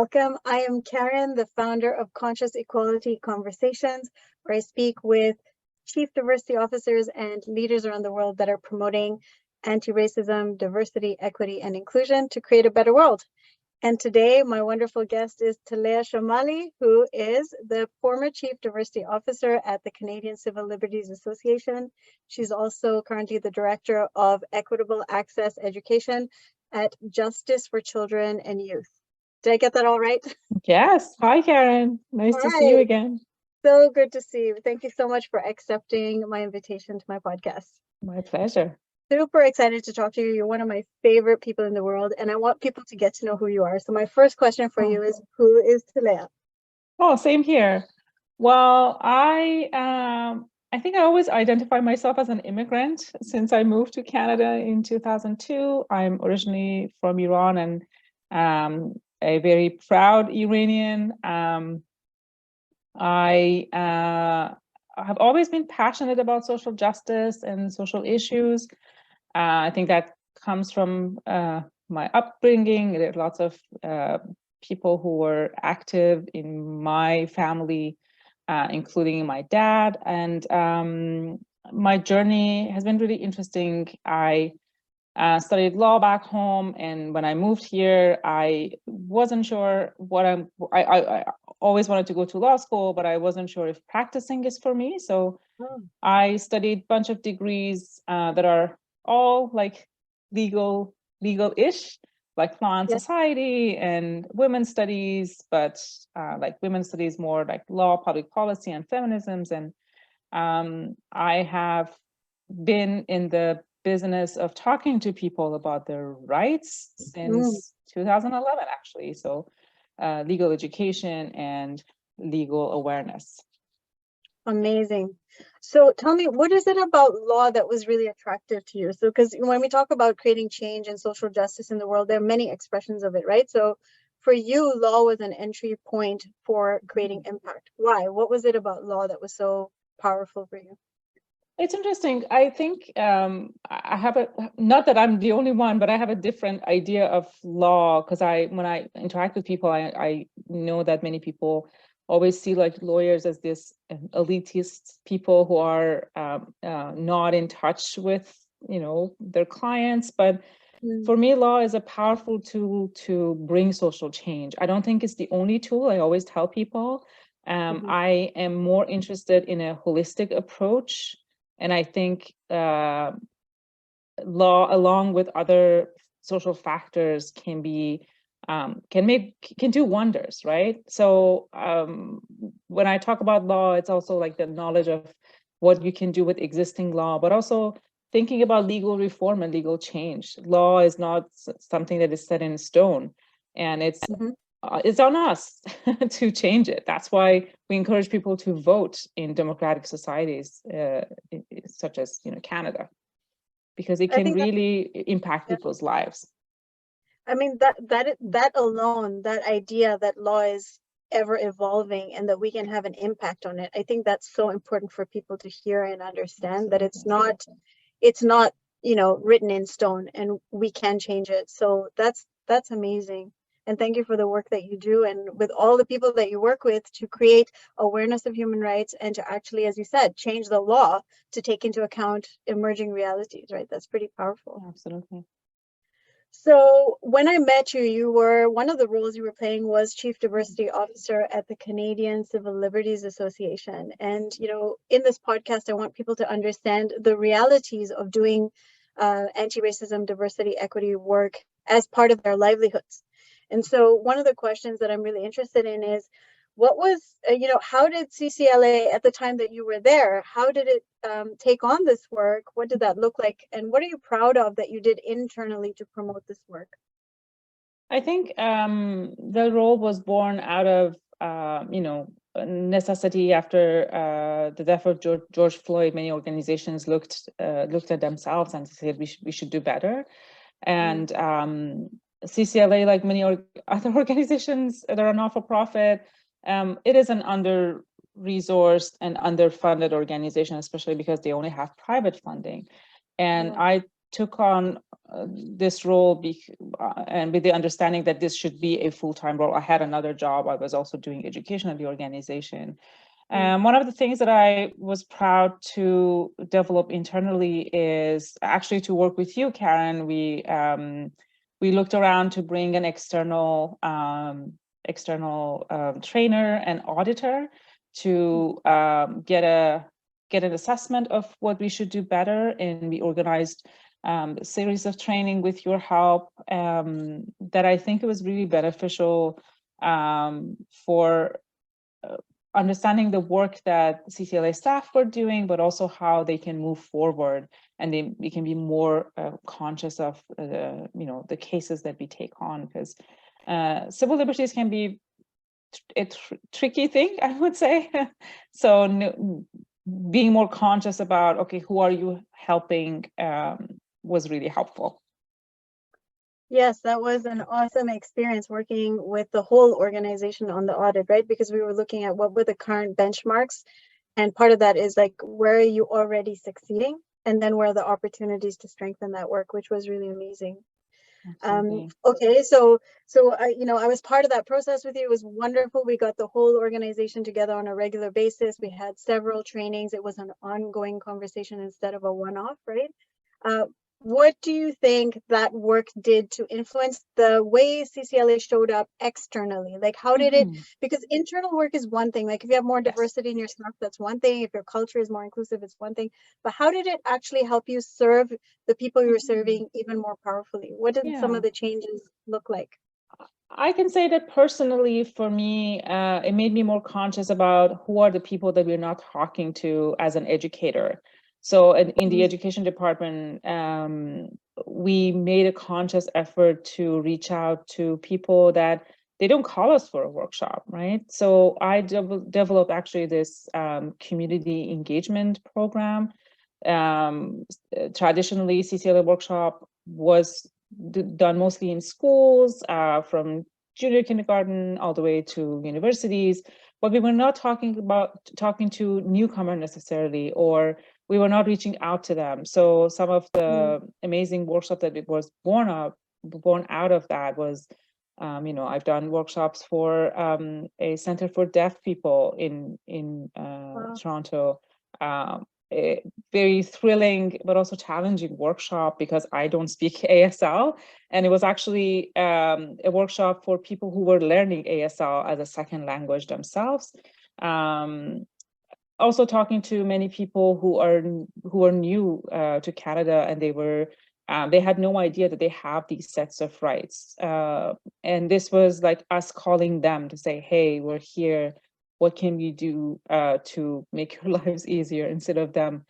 welcome. I am Karen, the founder of Conscious Equality Conversations, where I speak with chief diversity officers and leaders around the world that are promoting anti-racism, diversity, equity, and inclusion to create a better world. And today, my wonderful guest is Talayeh Shomali, who is the former Chief Diversity Officer at the Canadian Civil Liberties Association. She's also currently the Director of Equitable Access Education at Justice for Children and Youth. Did I get that all right? Yes. Hi, Karen. Nice to see you again. So good to see you. Thank you so much for accepting my invitation to my podcast. My pleasure. Super excited to talk to you. You're one of my favorite people in the world, and I want people to get to know who you are. So my first question for you is, who is Talayeh? Oh, same here. Well, I think I always identify myself as an immigrant since I moved to Canada in 2002. I'm originally from Iran and a very proud Iranian. I have always been passionate about social justice and social issues. I think that comes from my upbringing. There are lots of people who were active in my family, including my dad. And my journey has been really interesting. I studied law back home, and when I moved here, I wasn't sure what I always wanted to go to law school, but I wasn't sure if practicing is for me. So I studied a bunch of degrees that are all like legal-ish, like law and society and women's studies, but like women's studies more like law, public policy, and feminisms. And I have been in the business of talking to people about their rights since 2011, actually. So legal education and legal awareness. Amazing. So tell me, what is it about law that was really attractive to you? So, because when we talk about creating change and social justice in the world, there are many expressions of it, right? So for you, law was an entry point for creating impact. Why? What was it about law that was so powerful for you? It's interesting. I think I have not that I'm the only one, but I have a different idea of law because when I interact with people, I know that many people always see like lawyers as this elitist people who are not in touch with, their clients. But for me, law is a powerful tool to bring social change. I don't think it's the only tool. I always tell people I am more interested in a holistic approach. And I think law, along with other social factors, can do wonders, right? So when I talk about law, it's also like the knowledge of what you can do with existing law, but also thinking about legal reform and legal change. Law is not something that is set in stone, and it's on us to change it. That's why we encourage people to vote in democratic societies, such as Canada, because it can really impact people's lives. I mean, that alone, that idea that law is ever evolving and that we can have an impact on it, I think that's so important for people to hear and understand. That it's not written in stone, and we can change it. So that's amazing. And thank you for the work that you do and with all the people that you work with to create awareness of human rights and to actually, as you said, change the law to take into account emerging realities, right? That's pretty powerful. Absolutely. So when I met you, one of the roles you were playing was Chief Diversity Officer at the Canadian Civil Liberties Association. And, in this podcast, I want people to understand the realities of doing anti-racism, diversity, equity work as part of their livelihoods. And so one of the questions that I'm really interested in is, what was, how did CCLA at the time that you were there, how did it take on this work? What did that look like? And what are you proud of that you did internally to promote this work? I think the role was born out of, necessity after the death of George Floyd. Many organizations looked at themselves and said we should do better. And CCLA, like many other organizations that are not-for-profit, it is an under-resourced and underfunded organization, especially because they only have private funding. And I took on this role and with the understanding that this should be a full-time role. I had another job. I was also doing education at the organization. One of the things that I was proud to develop internally is actually to work with you, Karen. We looked around to bring an external trainer and auditor to get an assessment of what we should do better, and we organized a series of training with your help that I think it was really beneficial for understanding the work that CCLA staff were doing, but also how they can move forward, and we can be more conscious of the cases that we take on, because civil liberties can be a tricky thing, I would say. So being more conscious about, okay, who are you helping was really helpful. Yes, that was an awesome experience working with the whole organization on the audit, right? Because we were looking at what were the current benchmarks. And part of that is like, where are you already succeeding? And then where are the opportunities to strengthen that work, which was really amazing. Okay, so I was part of that process with you. It was wonderful. We got the whole organization together on a regular basis. We had several trainings. It was an ongoing conversation instead of a one-off, right? What do you think that work did to influence the way CCLA showed up externally? Like, how did it, because internal work is one thing, like if you have more diversity in your staff, that's one thing. If your culture is more inclusive, it's one thing. But how did it actually help you serve the people you were serving even more powerfully? What did some of the changes look like? I can say that personally, for me, it made me more conscious about who are the people that we're not talking to as an educator. So in the education department, we made a conscious effort to reach out to people that they don't call us for a workshop, right? So I developed actually this community engagement program. Traditionally, CCLA workshop was done mostly in schools, from junior kindergarten all the way to universities, but we were not talking to newcomer necessarily, or we were not reaching out to them. So some of the amazing workshops that it was born out of that was, I've done workshops for a center for deaf people in Toronto. A very thrilling but also challenging workshop because I don't speak ASL, and it was actually a workshop for people who were learning ASL as a second language themselves. Also talking to many people who are new to Canada, and they had no idea that they have these sets of rights, and this was like us calling them to say, hey, we're here. What can we do to make your lives easier, instead of them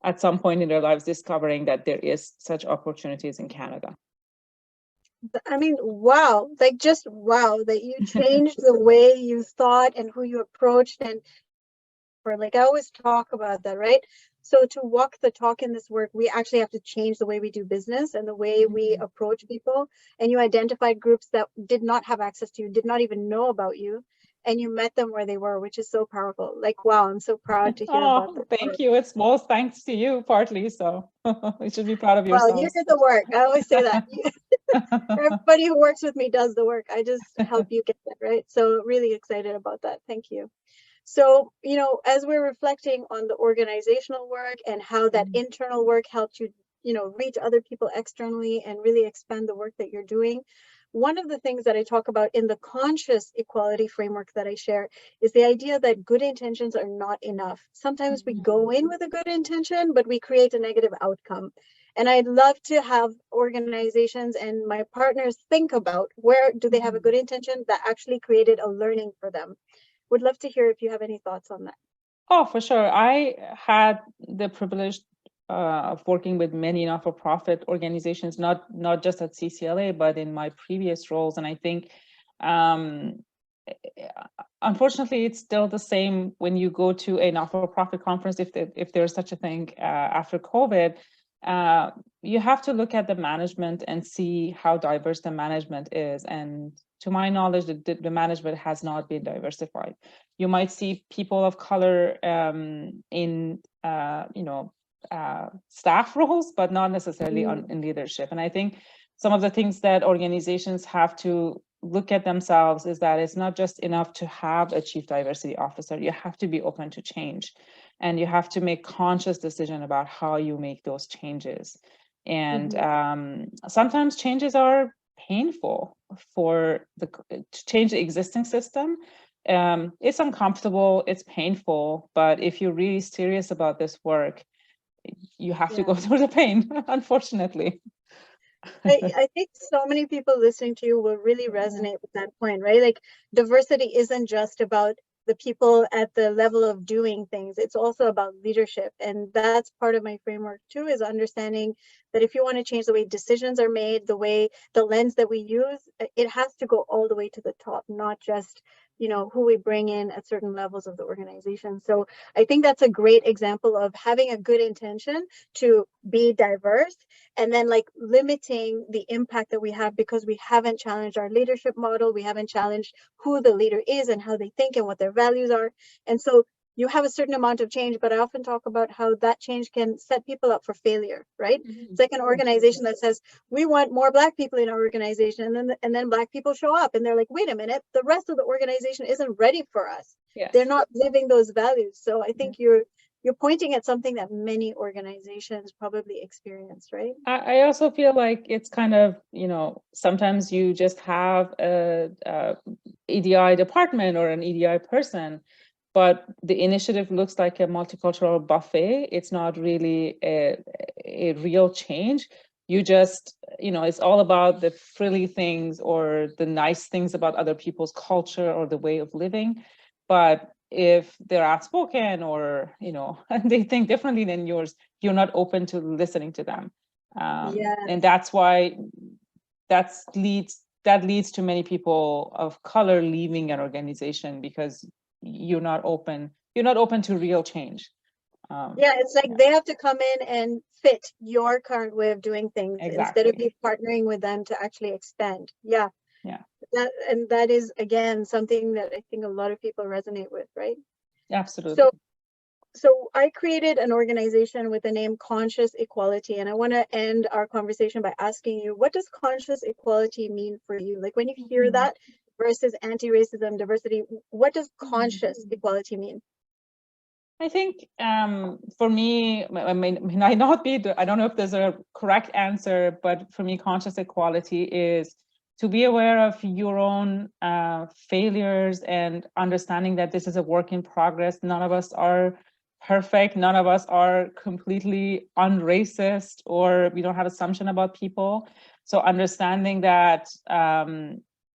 at some point in their lives discovering that there is such opportunities in Canada. I mean, wow, like just wow, that you changed the way you thought and who you approached. And for, like, I always talk about that, right? So to walk the talk in this work, we actually have to change the way we do business and the way we approach people. And you identified groups that did not have access to you, did not even know about you, and you met them where they were, which is so powerful. Like, wow, I'm so proud to hear about that. Thank you. It's most thanks to you, partly. So you should be proud of yourself. Well, you did the work. I always say that. Everybody who works with me does the work. I just help you get that, right? So really excited about that. Thank you. So, as we're reflecting on the organizational work and how that internal work helped you, reach other people externally and really expand the work that you're doing, one of the things that I talk about in the conscious equality framework that I share is the idea that good intentions are not enough. Sometimes we go in with a good intention, but we create a negative outcome. And I'd love to have organizations and my partners think about where do they have a good intention that actually created a learning for them. Would love to hear if you have any thoughts on that. Oh, for sure. I had the privilege of working with many not-for-profit organizations, not just at CCLA, but in my previous roles. And I think, unfortunately, it's still the same when you go to a not-for-profit conference, if there's such a thing after COVID. You have to look at the management and see how diverse the management is. And to my knowledge, the management has not been diversified. You might see people of color in staff roles, but not necessarily in leadership. And I think some of the things that organizations have to look at themselves is that it's not just enough to have a chief diversity officer. You have to be open to change, and you have to make conscious decision about how you make those changes. And sometimes changes are painful to change the existing system. It's uncomfortable, it's painful, but if you're really serious about this work, you have to go through the pain, unfortunately. I think so many people listening to you will really resonate with that point, right? Like, diversity isn't just about the people at the level of doing things. It's also about leadership. And that's part of my framework too, is understanding that if you want to change the way decisions are made, the lens that we use, it has to go all the way to the top, not just, you know, who we bring in at certain levels of the organization. So I think that's a great example of having a good intention to be diverse, and then like limiting the impact that we have because we haven't challenged our leadership model. We haven't challenged who the leader is and how they think and what their values are. And so you have a certain amount of change, but I often talk about how that change can set people up for failure, right? It's like an organization that says, we want more Black people in our organization. And then Black people show up and they're like, wait a minute, the rest of the organization isn't ready for us. Yes. They're not living those values. So I think you're pointing at something that many organizations probably experience, right? I also feel like it's kind of, you know, sometimes you just have a EDI department or an EDI person, but the initiative looks like a multicultural buffet. It's not really a real change. You just, you know, it's all about the frilly things or the nice things about other people's culture or the way of living. But if they're outspoken or, you know, they think differently than yours, you're not open to listening to them. And that's why that leads to many people of color leaving an organization, because you're not open to real change. It's like they have to come in and fit your current way of doing things instead of you partnering with them to actually expand. That is, again, something that I think a lot of people resonate with, right? Absolutely. So I created an organization with the name Conscious Equality, and I want to end our conversation by asking you, what does conscious equality mean for you? Like, when you hear that versus anti-racism, diversity, what does conscious equality mean? I think for me, I mean, I don't know if there's a correct answer, but for me, conscious equality is to be aware of your own failures and understanding that this is a work in progress. None of us are perfect. None of us are completely unracist, or we don't have assumption about people. So understanding that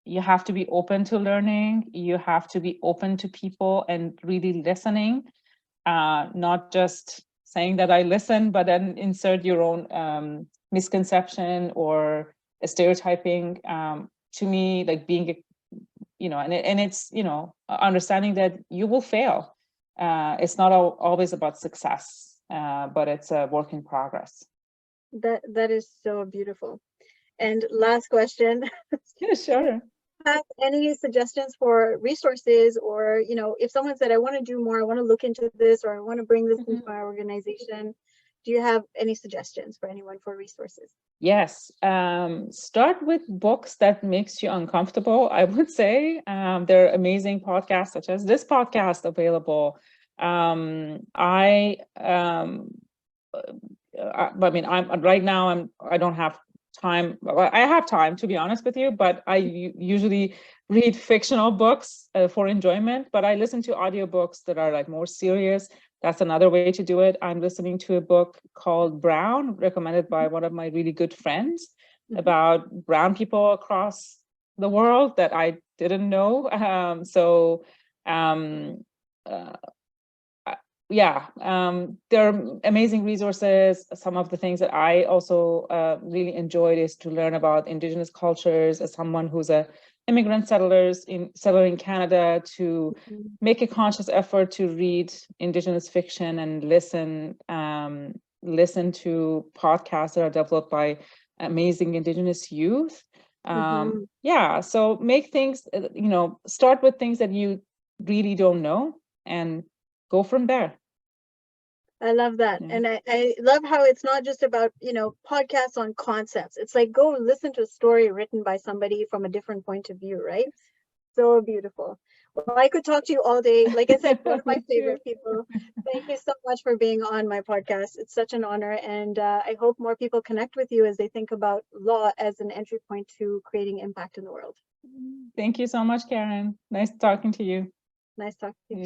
you have to be open to learning, you have to be open to people and really listening, not just saying that I listen, but then insert your own misconception or a stereotyping. To me, like being, you know, and it's, you know, understanding that you will fail. It's not always about success, but it's a work in progress. That is so beautiful. And last question. Yeah, sure. Have any suggestions for resources, or, you know, if someone said, I want to do more, I want to look into this, or I want to bring this into my organization, do you have any suggestions for anyone for resources? Yes. Start with books that makes you uncomfortable, I would say. There are amazing podcasts such as this podcast available. I mean, I don't have time. I have time, to be honest with you, but I usually read fictional books for enjoyment, but I listen to audiobooks that are like more serious. That's another way to do it. I'm listening to a book called Brown, recommended by one of my really good friends, about brown people across the world that I didn't know. There are amazing resources. Some of the things that I also really enjoyed is to learn about Indigenous cultures as someone who's a immigrant settler in Canada, to make a conscious effort to read Indigenous fiction and listen to podcasts that are developed by amazing Indigenous youth. So make things, you know, start with things that you really don't know and go from there. I love that. Yeah. And I love how it's not just about, you know, podcasts on concepts. It's like go listen to a story written by somebody from a different point of view, right? So beautiful. Well, I could talk to you all day. Like I said, one of my Me too. favorite people. Thank you so much for being on my podcast. It's such an honor. And I hope more people connect with you as they think about law as an entry point to creating impact in the world. Thank you so much, Karen. Nice talking to you. Nice talking to you.